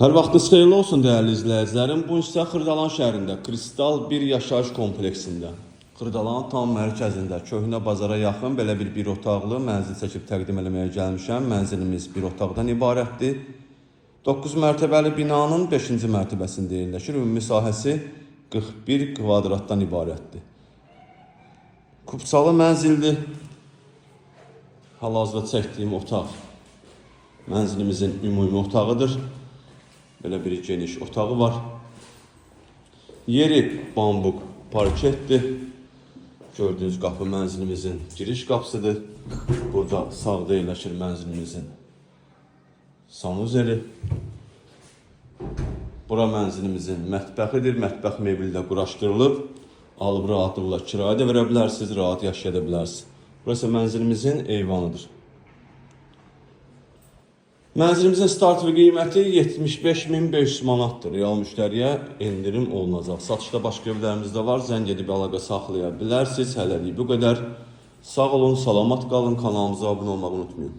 Hər vaxtınız xeyirli olsun dəyərli izləyicilərim. Bu isə Xırdalan şəhərində Kristal bir yaşayış kompleksində, Xırdalanın tam mərkəzində, köhnə bazara yaxın belə bir otaqlı mənzil çəkib təqdim eləməyə gəlmişəm. Mənzilimiz bir otaqdan ibarətdir. 9 mərtəbəli binanın 5-ci mərtəbəsində yerləşir. Ümumi sahəsi 41 kvadratdan ibarətdir. Kubsalı mənzildir. Hal-hazırda çəkdiyim otaq mənzilimizin ümumi otağıdır. Belə bir geniş otağı var. Yeri bambuk parketdir. Gördüyünüz qapı mənzilimizin giriş qapısıdır. Burada sağda yerləşir mənzilimizin sanuzeli. Bura mənzilimizin mətbəxidir. Mətbəx mebeli də quraşdırılıb. Alıb rahatlıqla kirayə də verə bilərsiniz, rahat yaşaya bilərsiniz. Burası mənzilimizin eyvanıdır. Mənzilimizin start və qiyməti 75.500 manatdır. Real müştəriyə endirim olunacaq. Satışda başqa evlərimiz də var. Zəng edib əlaqə saxlaya bilərsiniz. Hələlik bu qədər. Sağ olun, salamat qalın. Kanalımıza abunə olmağı unutmayın.